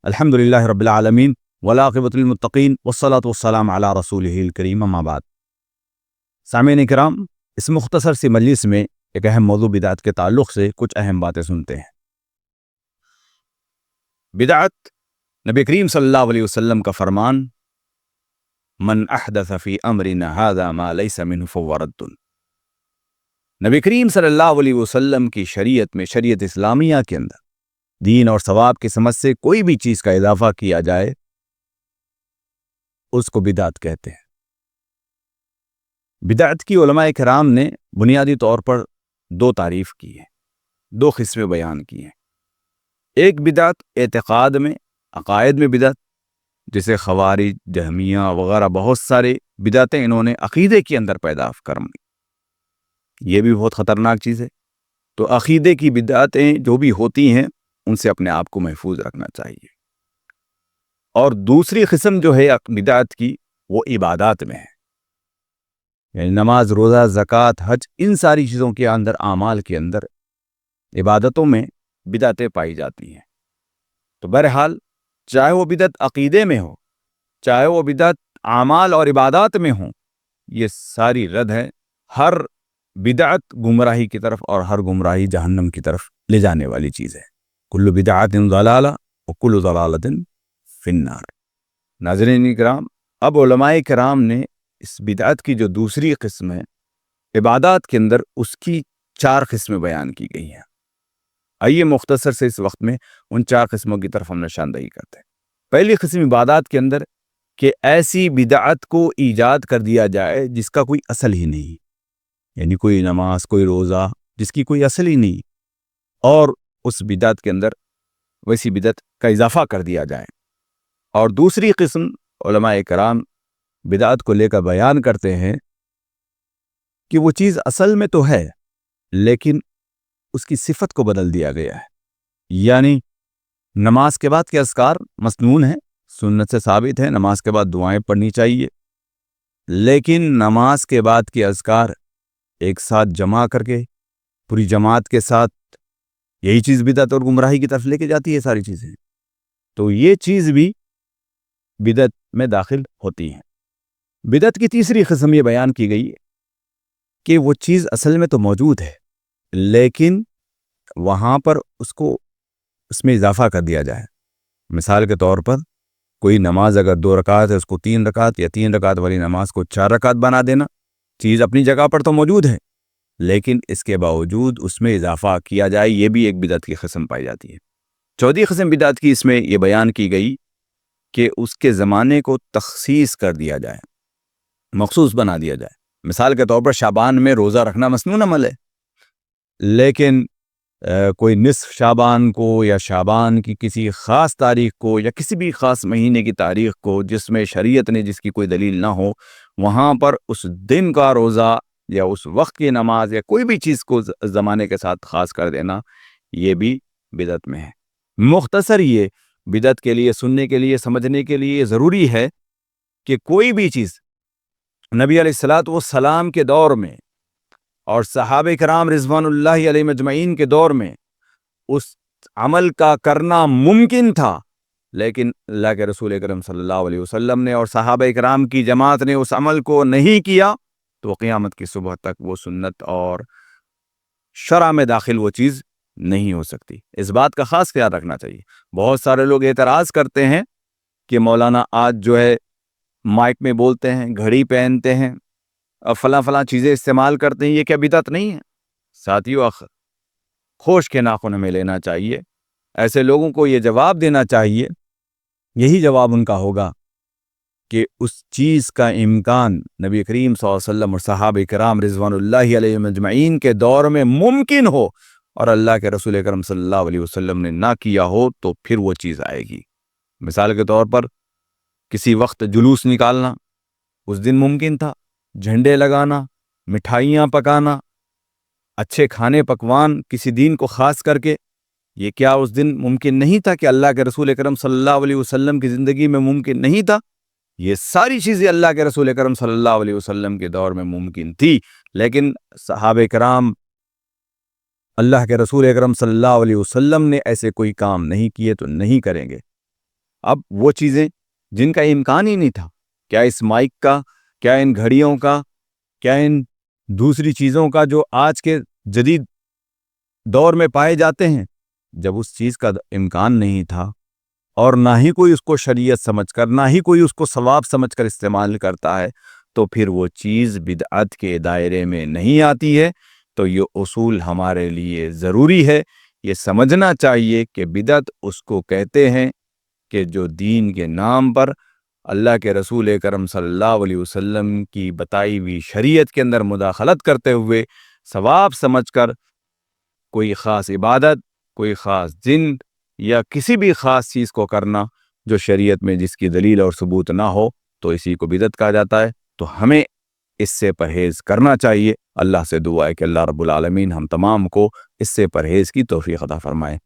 الحمدللہ رب العالمین والعاقبۃ للمتقین والصلاۃ والسلام علی رسولہ الکریم اما بعد۔ سامعین کرام، اس مختصر سی مجلس میں ایک اہم موضوع بدعت کے تعلق سے کچھ اہم باتیں سنتے ہیں۔ بدعت، نبی کریم صلی اللہ علیہ وسلم کا فرمان، من احدث فی امرنا ھذا ما لیس منہ فہو رد۔ نبی کریم صلی اللہ علیہ وسلم کی شریعت میں، شریعت اسلامیہ کے اندر دین اور ثواب کی سمجھ سے کوئی بھی چیز کا اضافہ کیا جائے اس کو بدعت کہتے ہیں۔ بدعت کی علماء کرام نے بنیادی طور پر دو تعریف کی ہے، دو قسمیں بیان کی ہیں۔ ایک بدعت اعتقاد میں، عقائد میں بدعت، جسے خوارج، جہمیہ وغیرہ بہت سارے بدعتیں انہوں نے عقیدے کے اندر پیدا کریں، یہ بھی بہت خطرناک چیز ہے۔ تو عقیدے کی بدعتیں جو بھی ہوتی ہیں ان سے اپنے آپ کو محفوظ رکھنا چاہیے۔ اور دوسری قسم جو ہے بدعت کی، وہ عبادات میں ہے، یعنی نماز، روزہ، زکوٰۃ، حج، ان ساری چیزوں کے اندر، اعمال کے اندر، عبادتوں میں بدعتیں پائی جاتی ہیں۔ تو بہرحال چاہے وہ بدعت عقیدے میں ہو، چاہے وہ بدعت اعمال اور عبادات میں ہوں، یہ ساری رد ہے۔ ہر بدعت گمراہی کی طرف، اور ہر گمراہی جہنم کی طرف لے جانے والی چیز ہے۔ کل بدعت ضلالہ وکل ضلالۃ فی النار۔ ناظرین کرام، اب علماء کرام نے اس بدعت کی جو دوسری قسم ہے عبادات کے اندر، اس کی 4 قسمیں بیان کی گئی ہیں۔ آئیے مختصر سے اس وقت میں ان 4 قسموں کی طرف ہم نشاندہی کرتے ہیں۔ پہلی قسم عبادات کے اندر کہ ایسی بدعت کو ایجاد کر دیا جائے جس کا کوئی اصل ہی نہیں، یعنی کوئی نماز، کوئی روزہ جس کی کوئی اصل ہی نہیں، اور اس بدعت کے اندر ویسی بدعت کا اضافہ کر دیا جائے۔ اور دوسری قسم علماء کرام بدعت کو لے کر بیان کرتے ہیں کہ وہ چیز اصل میں تو ہے لیکن اس کی صفت کو بدل دیا گیا ہے، یعنی نماز کے بعد کے اذکار مسنون ہیں، سنت سے ثابت ہے، نماز کے بعد دعائیں پڑھنی چاہیے، لیکن نماز کے بعد کے اذکار ایک ساتھ جمع کر کے پوری جماعت کے ساتھ، یہی چیز بدعت اور گمراہی کی طرف لے کے جاتی ہے ساری چیزیں۔ تو یہ چیز بھی بدعت میں داخل ہوتی ہیں۔ بدعت کی تیسری قسم یہ بیان کی گئی کہ وہ چیز اصل میں تو موجود ہے لیکن وہاں پر اس میں اضافہ کر دیا جائے۔ مثال کے طور پر کوئی نماز اگر 2 رکعت ہے، اس کو 3 رکعت، یا 3 رکعت والی نماز کو 4 رکعت بنا دینا۔ چیز اپنی جگہ پر تو موجود ہے لیکن اس کے باوجود اس میں اضافہ کیا جائے، یہ بھی ایک بدعت کی قسم پائی جاتی ہے۔ چوتھی قسم بدعت کی اس میں یہ بیان کی گئی کہ اس کے زمانے کو تخصیص کر دیا جائے، مخصوص بنا دیا جائے۔ مثال کے طور پر شعبان میں روزہ رکھنا مسنون عمل ہے، لیکن کوئی نصف شعبان کو، یا شعبان کی کسی خاص تاریخ کو، یا کسی بھی خاص مہینے کی تاریخ کو جس میں شریعت نے جس کی کوئی دلیل نہ ہو، وہاں پر اس دن کا روزہ یا اس وقت کی نماز یا کوئی بھی چیز کو زمانے کے ساتھ خاص کر دینا، یہ بھی بدعت میں ہے۔ مختصر یہ بدعت کے لیے، سننے کے لیے، سمجھنے کے لیے ضروری ہے کہ کوئی بھی چیز نبی علیہ الصلوۃ والسلام کے دور میں اور صحابہ کرام رضوان اللہ علیہ مجمعین کے دور میں اس عمل کا کرنا ممکن تھا، لیکن اللہ کے رسول اکرم صلی اللہ علیہ وسلم نے اور صحابہ کرام کی جماعت نے اس عمل کو نہیں کیا، تو قیامت کی صبح تک وہ سنت اور شرع میں داخل وہ چیز نہیں ہو سکتی۔ اس بات کا خاص خیال رکھنا چاہیے۔ بہت سارے لوگ اعتراض کرتے ہیں کہ مولانا آج جو ہے مائک میں بولتے ہیں، گھڑی پہنتے ہیں اور فلاں چیزیں استعمال کرتے ہیں، یہ کیا بدعت نہیں ہے؟ ساتھیو، ہوش کے ناخن ہمیں لینا چاہیے۔ ایسے لوگوں کو یہ جواب دینا چاہیے، یہی جواب ان کا ہوگا کہ اس چیز کا امکان نبی کریم صلی اللہ علیہ وسلم اور صحابہ کرام رضوان اللہ علیہ مجمعین کے دور میں ممکن ہو اور اللہ کے رسول اکرم صلی اللہ علیہ وسلم نے نہ کیا ہو، تو پھر وہ چیز آئے گی۔ مثال کے طور پر کسی وقت جلوس نکالنا اس دن ممکن تھا، جھنڈے لگانا، مٹھائیاں پکانا، اچھے کھانے پکوان کسی دین کو خاص کر کے، یہ کیا اس دن ممکن نہیں تھا؟ کہ اللہ کے رسول اکرم صلی اللہ علیہ وسلم کی زندگی میں ممکن نہیں تھا؟ یہ ساری چیزیں اللہ کے رسول اکرم صلی اللہ علیہ وسلم کے دور میں ممکن تھی، لیکن صحابہ کرام اللہ کے رسول اکرم صلی اللہ علیہ وسلم نے ایسے کوئی کام نہیں کیے تو نہیں کریں گے۔ اب وہ چیزیں جن کا امکان ہی نہیں تھا، کیا اس مائک کا، کیا ان گھڑیوں کا، کیا ان دوسری چیزوں کا جو آج کے جدید دور میں پائے جاتے ہیں، جب اس چیز کا امکان نہیں تھا اور نہ ہی کوئی اس کو شریعت سمجھ کر، نہ ہی کوئی اس کو ثواب سمجھ کر استعمال کرتا ہے، تو پھر وہ چیز بدعت کے دائرے میں نہیں آتی ہے۔ تو یہ اصول ہمارے لیے ضروری ہے، یہ سمجھنا چاہیے کہ بدعت اس کو کہتے ہیں کہ جو دین کے نام پر اللہ کے رسول اکرم صلی اللہ علیہ وسلم کی بتائی ہوئی شریعت کے اندر مداخلت کرتے ہوئے ثواب سمجھ کر کوئی خاص عبادت، کوئی خاص دن یا کسی بھی خاص چیز کو کرنا جو شریعت میں جس کی دلیل اور ثبوت نہ ہو، تو اسی کو بدعت کہا جاتا ہے۔ تو ہمیں اس سے پرہیز کرنا چاہیے۔ اللہ سے دعا ہے کہ اللہ رب العالمین ہم تمام کو اس سے پرہیز کی توفیق عطا فرمائے۔